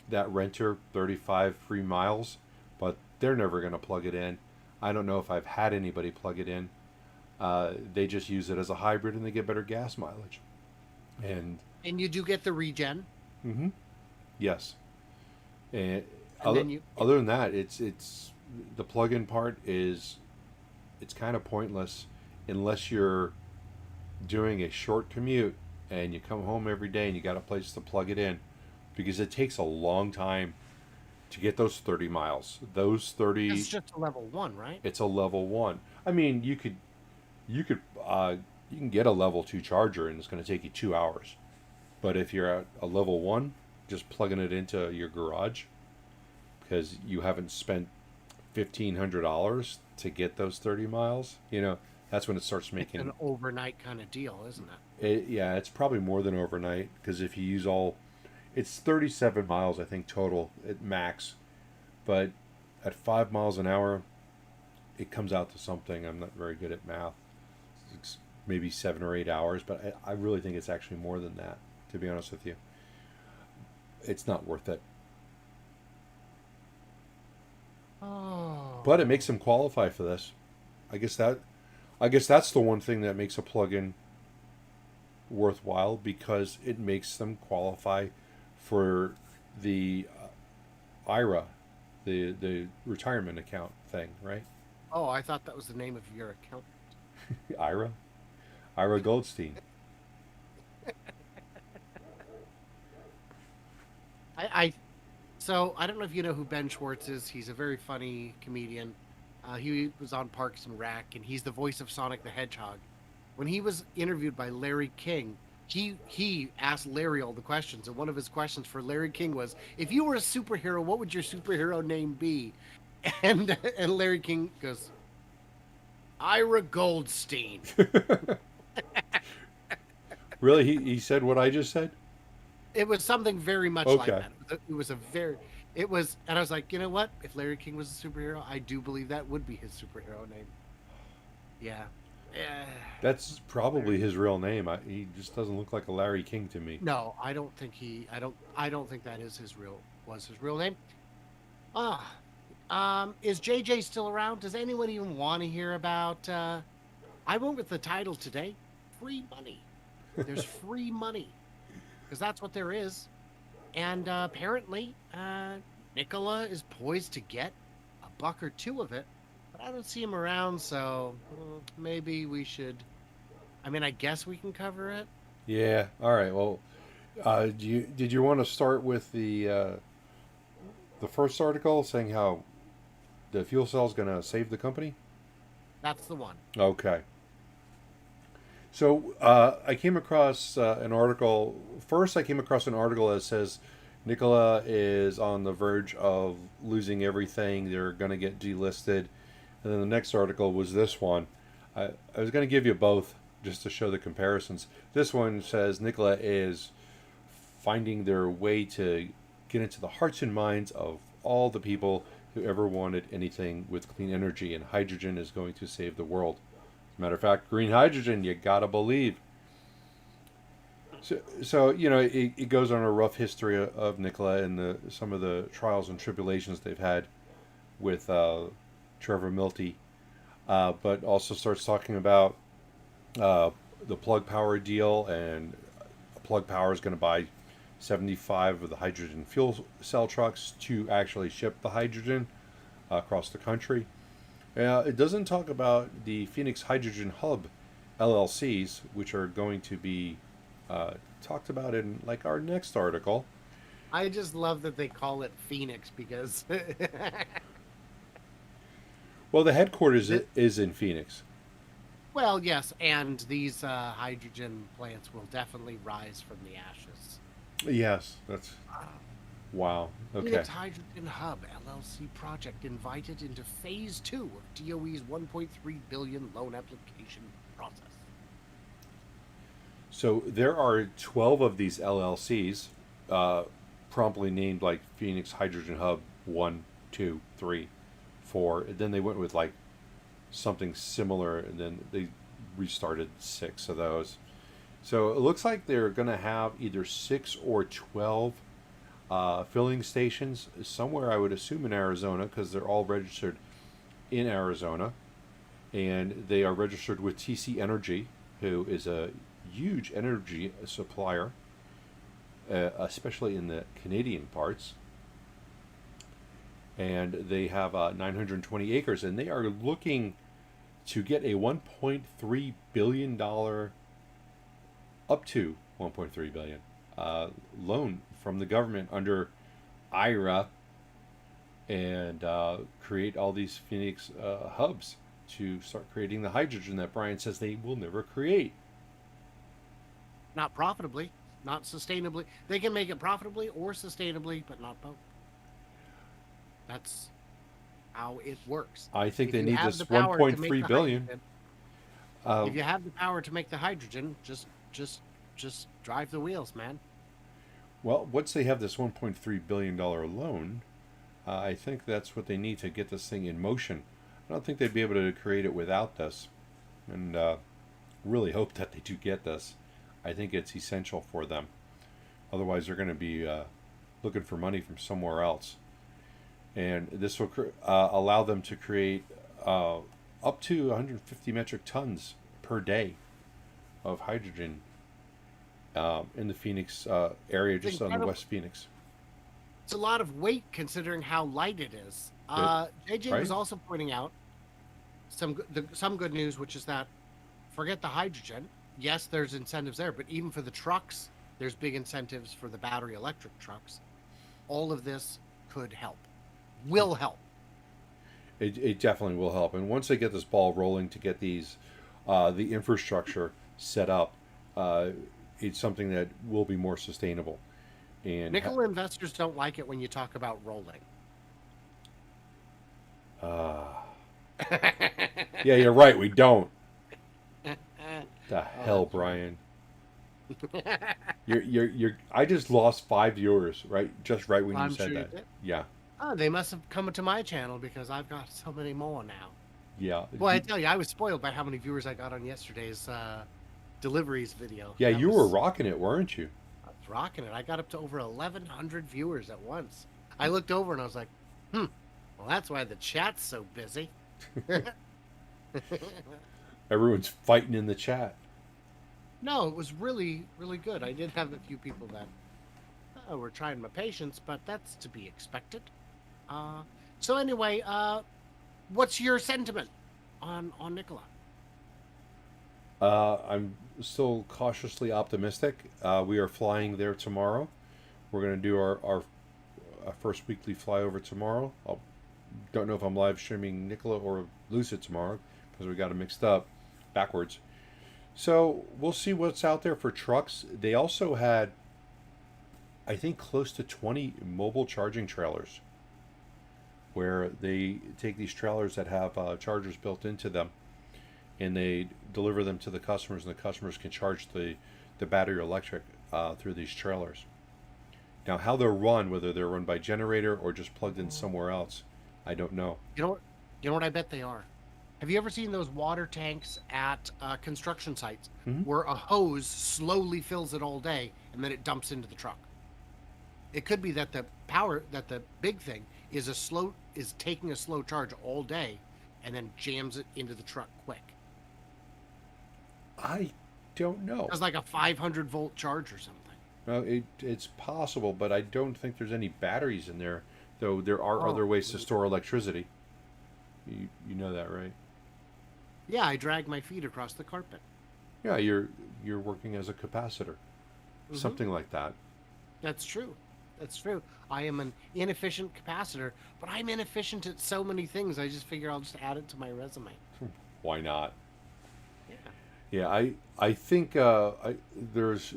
renter 35 free miles, but they're never going to plug it in. I don't know if I've had anybody plug it in. They just use it as a hybrid and they get better gas mileage. And you do get the regen. mm-hmm, yes. And And other than that, it's the plug-in part is it's kind of pointless unless you're doing a short commute and you come home every day and you got a place to plug it in, because it takes a long time to get those 30 miles. Those 30. It's just a level 1, right? It's a level 1. I mean, you can get a level 2 charger and it's going to take you 2 hours. But if you're at a level 1, just plugging it into your garage, because you haven't spent $1,500 to get those 30 miles, that's when it starts making an overnight kind of deal, isn't it? Yeah, it's probably more than overnight, because if you use it's 37 miles, I think, total at max. But at 5 miles an hour, it comes out to something. I'm not very good at math. It's maybe 7 or 8 hours, but I really think it's actually more than that, to be honest with you. It's not worth it. Oh. But it makes them qualify for this. I guess that's the one thing that makes a plug-in worthwhile, because it makes them qualify for the IRA, the retirement account thing, right? Oh, I thought that was the name of your account. Ira Goldstein. So I don't know if you know who Ben Schwartz is. He's a very funny comedian. He was on Parks and Rec, and he's the voice of Sonic the Hedgehog. When he was interviewed by Larry King, he asked Larry all the questions, and one of his questions for Larry King was, "If you were a superhero, what would your superhero name be?" And Larry King goes, "Ira Goldstein." Really? He said what I just said? It was something very much like Okay. that. It was a very, it was, and I was like, you know what? If Larry King was a superhero, I do believe that would be his superhero name. Yeah. Yeah. That's probably his real name. He just doesn't look like a Larry King to me. No, I don't think I don't think that is his real name. Ah, is JJ still around? Does anyone even want to hear about? I went with the title today. Free money. There's free money because that's what there is, and apparently, Nikola is poised to get a buck or two of it, but I don't see him around. So maybe we should. I mean, I guess we can cover it. Yeah. All right. Well, did you want to start with the first article saying how the fuel cell is going to save the company? That's the one. Okay. So I came across an article. First, I came across an article that says Nikola is on the verge of losing everything. They're going to get delisted. And then the next article was this one. I was going to give you both just to show the comparisons. This one says Nikola is finding their way to get into the hearts and minds of all the people who ever wanted anything with clean energy, and hydrogen is going to save the world. As a matter of fact, green hydrogen, you gotta believe. So it goes on a rough history of Nikola and some of the trials and tribulations they've had with Trevor Milty, but also starts talking about the Plug Power deal, and Plug Power is going to buy 75 of the hydrogen fuel cell trucks to actually ship the hydrogen across the country. It doesn't talk about the Phoenix Hydrogen Hub LLCs, which are going to be talked about in like our next article. I just love that they call it Phoenix because Well, the headquarters the, is in Phoenix. well, yes, and these hydrogen plants will definitely rise from the ashes. Yes, that's wow. Okay. Phoenix Hydrogen Hub LLC project invited into phase 2 of DOE's 1.3 billion loan application process. So there are 12 of these LLCs, promptly named like Phoenix Hydrogen Hub 1, 2, 3, 4. And then they went with like something similar, and then they restarted 6 of those. So it looks like they're going to have either 6 or 12 filling stations somewhere, I would assume in Arizona, because they're all registered in Arizona. And they are registered with TC Energy, who is a huge energy supplier, especially in the Canadian parts. And they have 920 acres, and they are looking to get a $1.3 billion, up to $1.3 billion loan from the government under IRA, and create all these Phoenix hubs to start creating the hydrogen that Brian says they will never create. Not profitably, not sustainably. They can make it profitably or sustainably, but not both. That's how it works. I think If they you need have this the power to make 1.3 the billion. hydrogen, Uh, if you have the power to make the hydrogen, just drive the wheels, man. well, once they have this $1.3 billion loan, I think that's what they need to get this thing in motion. I don't think they'd be able to create it without this, and really hope that they do get this. I think it's essential for them. Otherwise, they're going to be looking for money from somewhere else. And this will allow them to create up to 150 metric tons per day of hydrogen in the Phoenix area, It's just on the incredible. West Phoenix. It's a lot of weight considering how light it is. JJ Right? was also pointing out some good news, which is that forget the hydrogen. Yes, there's incentives there, but even for the trucks, there's big incentives for the battery electric trucks. All of this could help, will help. It definitely will help. And once they get this ball rolling to get these, the infrastructure set up, it's something that will be more sustainable. And Nikola investors don't like it when you talk about rolling. yeah, you're right. We don't. The hell, Brian. You're. I just lost 5 viewers, right? Just right when you I'm said sure you that. did. Yeah, Oh, they must have come to my channel because I've got so many more now. yeah. Well, I tell you, I was spoiled by how many viewers I got on yesterday's deliveries video. Yeah, That you were was rocking it, weren't you? I was rocking it. I got up to over 1,100 viewers at once. I looked over and I was like, well, that's why the chat's so busy. Everyone's fighting in the chat. No, it was really, really good. I did have a few people that were trying my patience, but that's to be expected. So anyway, what's your sentiment on Nikola? I'm still cautiously optimistic. We are flying there tomorrow. We're going to do our first weekly flyover tomorrow. I don't know if I'm live streaming Nikola or Lucid tomorrow because we got it mixed up backwards. So we'll see what's out there for trucks. They also had, I think, close to 20 mobile charging trailers where they take these trailers that have chargers built into them and they deliver them to the customers, and the customers can charge the battery electric through these trailers. Now, how they're run, whether they're run by generator or just plugged in somewhere else, I don't know. You know what I bet they are? Have you ever seen those water tanks at construction sites where a hose slowly fills it all day and then it dumps into the truck? It could be that the big thing is taking a slow charge all day and then jams it into the truck quick. I don't know. It's like a 500-volt charge or something. No, it's possible, but I don't think there's any batteries in there, though there are other ways to store electricity. You know that, right? Yeah, I drag my feet across the carpet. Yeah, you're working as a capacitor. Something like that. That's true. That's true. I am an inefficient capacitor, but I'm inefficient at so many things. I just figure I'll just add it to my resume. Why not? Yeah. Yeah, I think there's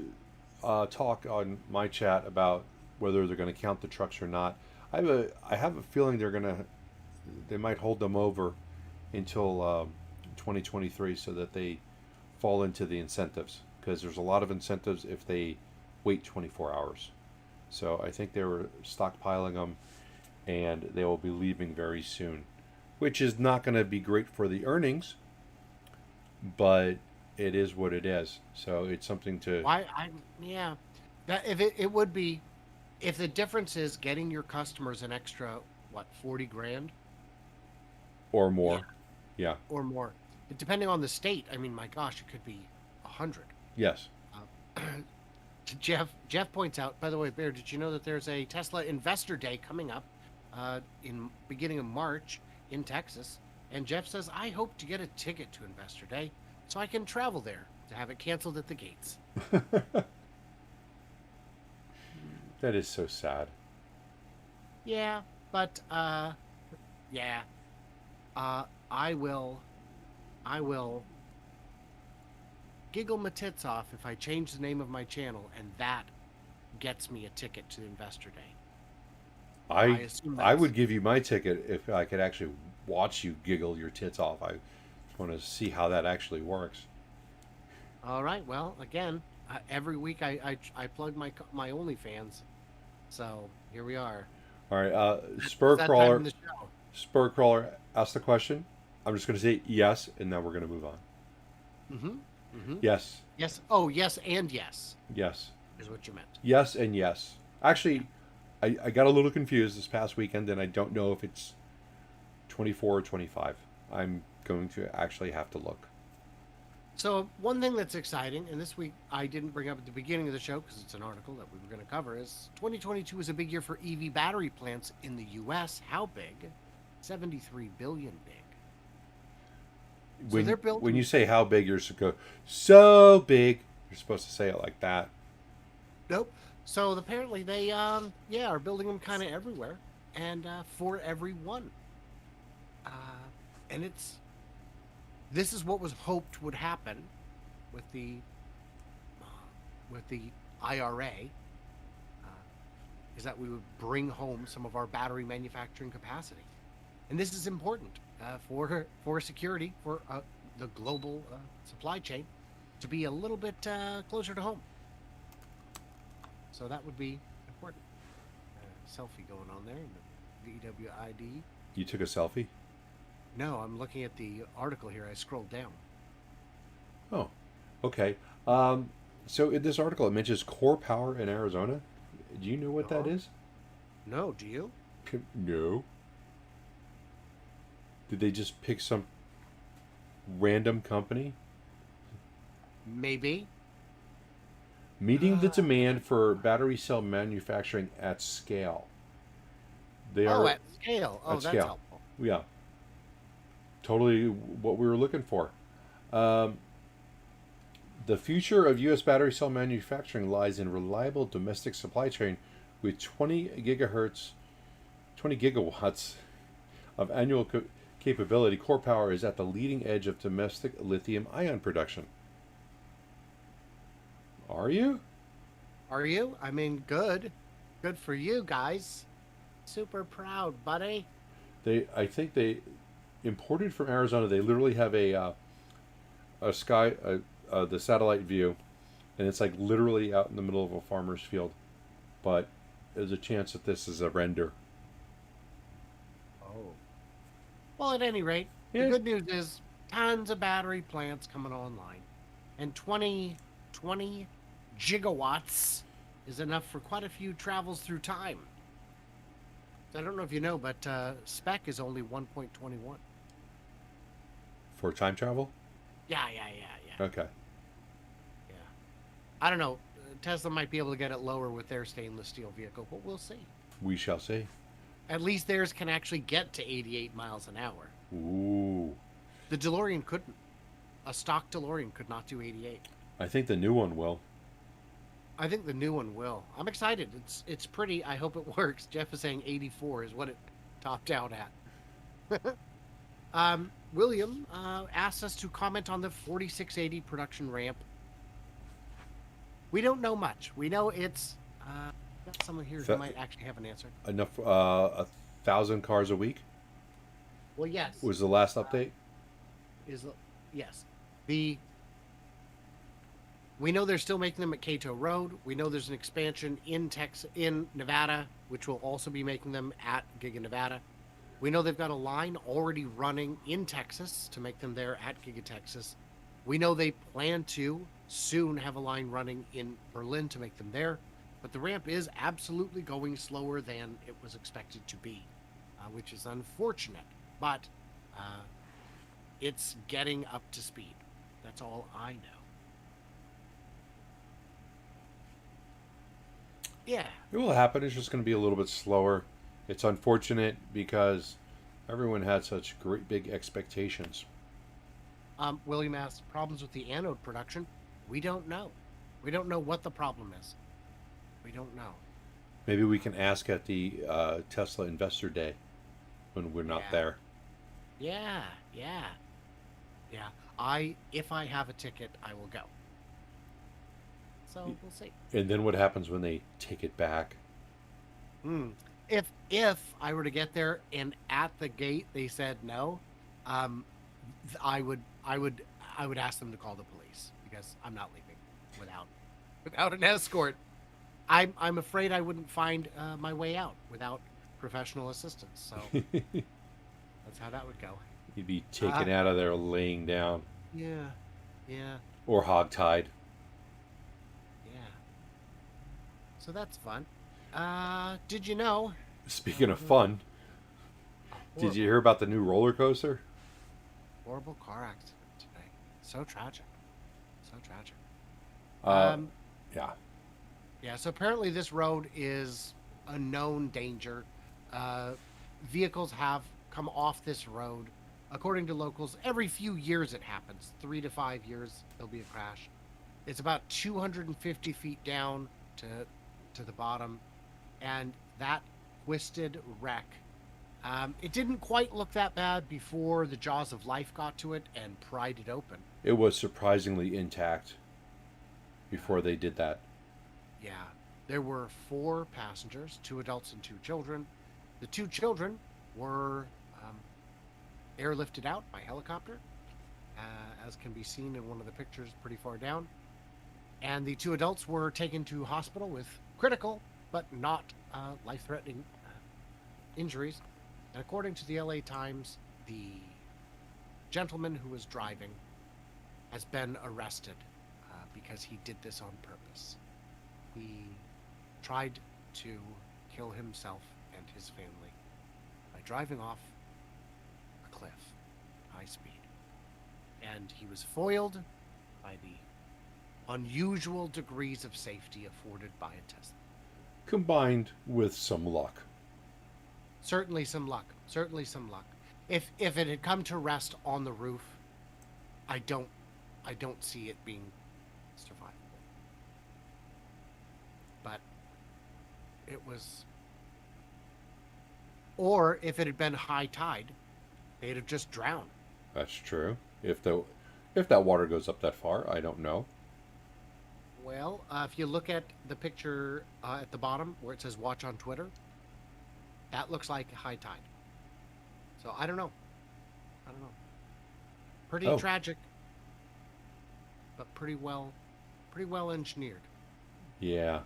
talk on my chat about whether they're going to count the trucks or not. I have a feeling they might hold them over until 2023 so that they fall into the incentives, because there's a lot of incentives if they wait 24 hours. So I think they were stockpiling them and they will be leaving very soon, which is not going to be great for the earnings, but it is what it is. So it's something to. Yeah, that if it would be, if the difference is getting your customers an extra 40 grand Or more. Yeah. or more, depending on the state. I mean, my gosh, it could be 100. Yes. Jeff points out, by the way, Bear, did you know that there's a Tesla Investor Day coming up in beginning of March in Texas? And Jeff says, I hope to get a ticket to Investor Day so I can travel there to have it canceled at the gates. That is so sad. Yeah, but yeah, I will giggle my tits off if I change the name of my channel, and that gets me a ticket to Investor Day. I would give you my ticket if I could actually watch you giggle your tits off. I just want to see how that actually works. All right. Well, again, every week I plug my OnlyFans, so here we are. All right, It's Spur that time Crawler. in the show. Spur Crawler asked the question. I'm just going to say yes, and then we're going to move on. Yes. Yes. Oh, yes, and yes Yes. is what you meant. Yes and yes. Actually, I got a little confused this past weekend, and I don't know if it's 24 or 25. I'm going to actually have to look. So one thing that's exciting, and this week I didn't bring up at the beginning of the show because it's an article that we were going to cover, is 2022 is a big year for EV battery plants in the U.S. How big? 73 billion big. So they're building. When you say how big, you're supposed to go, so big. You're supposed to say it like that. Nope. So apparently they are building them kind of everywhere and for everyone. And this is what was hoped would happen with with the IRA is that we would bring home some of our battery manufacturing capacity, and this is important for security for the global supply chain to be a little bit closer to home. So that would be important. Selfie going on there in the VWID. You took a selfie? No, I'm looking at the article here. I scrolled down. Oh, okay. So in this article, it mentions core power in Arizona. Do you know what that is? No, do you? No. Did they just pick some random company? Maybe. Meeting the demand for battery cell manufacturing at scale. They are at scale. Oh, at that's scale. helpful. Yeah. Totally what we were looking for. The future of U.S. battery cell manufacturing lies in reliable domestic supply chain with 20 gigawatts of annual capability. Core Power is at the leading edge of domestic lithium-ion production. Are you? Are you? I mean, good. Good for you guys. Super proud, buddy. I think they imported from Arizona. They literally have the satellite view, and it's like literally out in the middle of a farmer's field. But there's a chance that this is a render. Oh. Well, at any rate, Yeah. the good news is tons of battery plants coming online, and 20 gigawatts is enough for quite a few travels through time. I don't know if you know, but spec is only 1.21. For time travel? Yeah. Okay. Yeah. I don't know. Tesla might be able to get it lower with their stainless steel vehicle, but we'll see. We shall see. At least theirs can actually get to 88 miles an hour. Ooh. The DeLorean couldn't. A stock DeLorean could not do 88. I think the new one will. I think the new one will. I'm excited. It's pretty. I hope it works. Jeff is saying 84 is what it topped out at. William asked us to comment on the 4680 production ramp. We don't know much. We know it's got someone here who might actually have an answer. Enough 1,000 cars a week Well, yes. was the last update. Yes. We know they're still making them at Cato Road. We know there's an expansion in Nevada, which will also be making them at Giga Nevada. We know they've got a line already running in Texas to make them there at Giga Texas. We know they plan to soon have a line running in Berlin to make them there. But the ramp is absolutely going slower than it was expected to be, which is unfortunate. But it's getting up to speed. That's all I know. Yeah. It will happen. It's just going to be a little bit slower. It's unfortunate because everyone had such great big expectations. William asked, problems with the anode production? We don't know. We don't know what the problem is. We don't know. Maybe we can ask at the Tesla Investor Day when we're not there. Yeah. If I have a ticket, I will go. So we'll see. And then what happens when they take it back? If I were to get there and at the gate they said no, I would ask them to call the police because I'm not leaving without an escort. I'm afraid I wouldn't find my way out without professional assistance. So that's how that would go. You'd be taken out of there laying down. Yeah. Or hogtied. Yeah. So that's fun. Did you know? Speaking of fun, did you hear about the new roller coaster? Horrible car accident today. So tragic. Yeah. Yeah, so apparently this road is a known danger. Vehicles have come off this road. According to locals, every few years it happens. 3 to 5 years, there'll be a crash. It's about 250 feet down to the bottom. And that twisted wreck, it didn't quite look that bad before the jaws of life got to it and pried it open. It was surprisingly intact. before they did that. Yeah. There were 4 passengers, 2 adults and 2 children. The 2 children were um, airlifted out by helicopter, as can be seen in one of the pictures pretty far down. And the 2 adults were taken to hospital with critical but not life-threatening injuries. And according to the LA Times, the gentleman who was driving has been arrested because he did this on purpose. He tried to kill himself and his family by driving off a cliff, high speed. And he was foiled by the unusual degrees of safety afforded by a Tesla. Combined with some luck. Certainly some luck. Certainly some luck. If it had come to rest on the roof, I don't see it being survivable. But it was, or if it had been high tide, they'd have just drowned. That's true. If that water goes up that far, I don't know. Well, if you look at the picture at the bottom where it says "Watch on Twitter," that looks like high tide. So I don't know. Pretty tragic, but pretty well engineered. Yeah.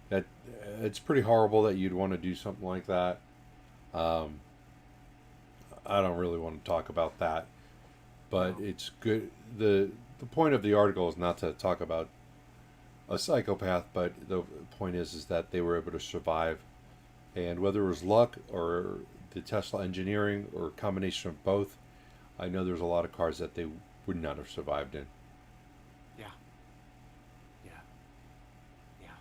That it's pretty horrible that you'd want to do something like that. I don't really want to talk about that, but No. it's good. The point of the article is not to talk about a psychopath, but the point is that they were able to survive, and whether it was luck or the Tesla engineering or a combination of both, I know there's a lot of cars that they would not have survived in. Yeah. Yeah. Yeah.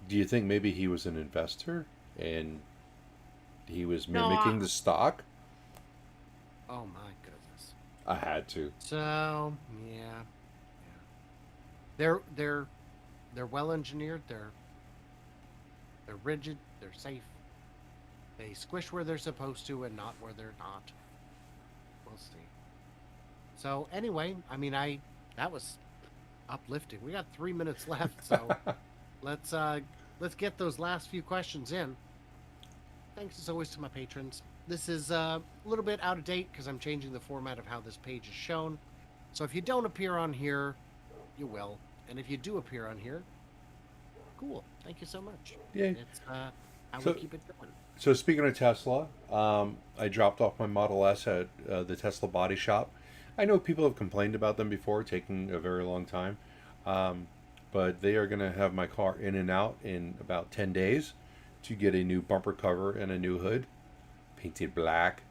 Do you think maybe he was an investor and he was No. mimicking the stock? Oh my goodness. I had to. So yeah. They're well engineered. They're rigid. They're safe. They squish where they're supposed to and not where they're not. We'll see. So anyway, I mean, that was uplifting. We got 3 minutes left, so let's get those last few questions in. Thanks as always to my patrons. This is a little bit out of date because I'm changing the format of how this page is shown. So if you don't appear on here, you will. And if you do appear on here, cool. Thank you so much. Yeah. It's how we keep it going. So speaking of Tesla, I dropped off my Model S at the Tesla body shop. I know people have complained about them before, taking a very long time. But they are going to have my car in and out in about 10 days to get a new bumper cover and a new hood. Painted black.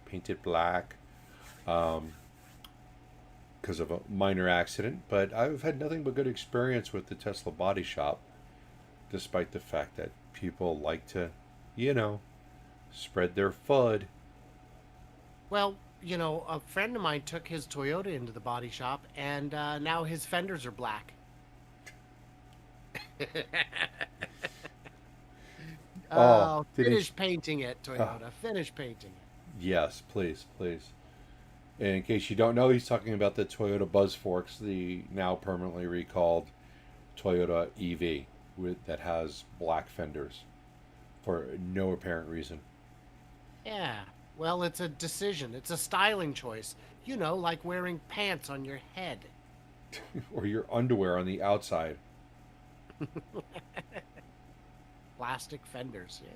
Because of a minor accident, but I've had nothing but good experience with the Tesla body shop, despite the fact that people like to, spread their FUD. Well, a friend of mine took his Toyota into the body shop, and now his fenders are black. Finish painting it, Toyota. Finish painting it. Yes, please. And in case you don't know, he's talking about the Toyota BuzzForks, the now permanently recalled Toyota EV that has black fenders for no apparent reason. Yeah. Well, it's a decision. It's a styling choice. Like wearing pants on your head. Or your underwear on the outside. Plastic fenders, yeah.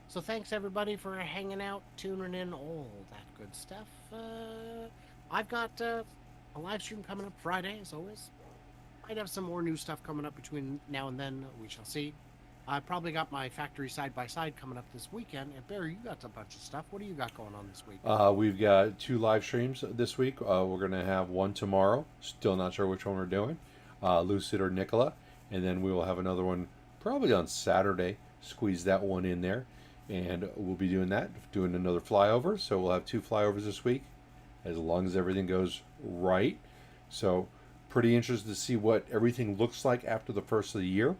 So thanks everybody for hanging out, tuning in, all that good stuff. I've got a live stream coming up Friday, as always. Might have some more new stuff coming up between now and then. We shall see. I probably got my factory side-by-side coming up this weekend. And Barry, you got a bunch of stuff. What do you got going on this week? We've got 2 live streams this week. We're going to have one tomorrow. Still not sure which one we're doing. Lucid or Nikola. And then we will have another one probably on Saturday. Squeeze that one in there. And we'll be doing another flyover. So we'll have 2 flyovers this week, as long as everything goes right. So pretty interested to see what everything looks like after the first of the year,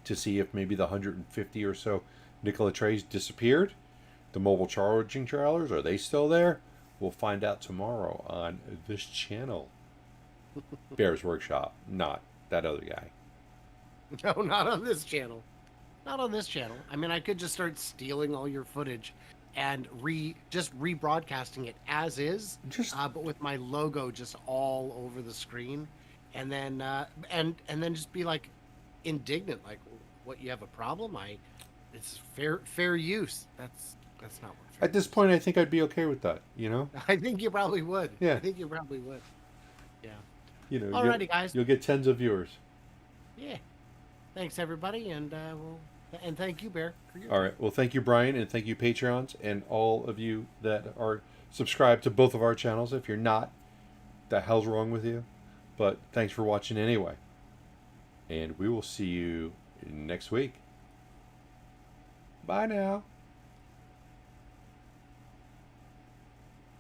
to see if maybe the 150 or so Nikola trays disappeared. The mobile charging trailers, are they still there? We'll find out tomorrow on this channel. Bear's Workshop, not that other guy. No, not on this channel. Not on this channel. I mean, I could just start stealing all your footage and just rebroadcasting it as is, Just but with my logo just all over the screen, and then and then just be like indignant, like, what, you have a problem? It's fair use. That's not what fair at this use point, I think I'd be okay with that. You know. is. I think you probably would. Yeah. I think you probably would. Yeah. You know. Alrighty, guys. You'll get tens of viewers. Yeah. Thanks everybody, and and thank you, Bear. For your All right. Well, thank you, Brian, and thank you, Patreons, and all of you that are subscribed to both of our channels. If you're not, the hell's wrong with you? But thanks for watching anyway. And we will see you next week. Bye now.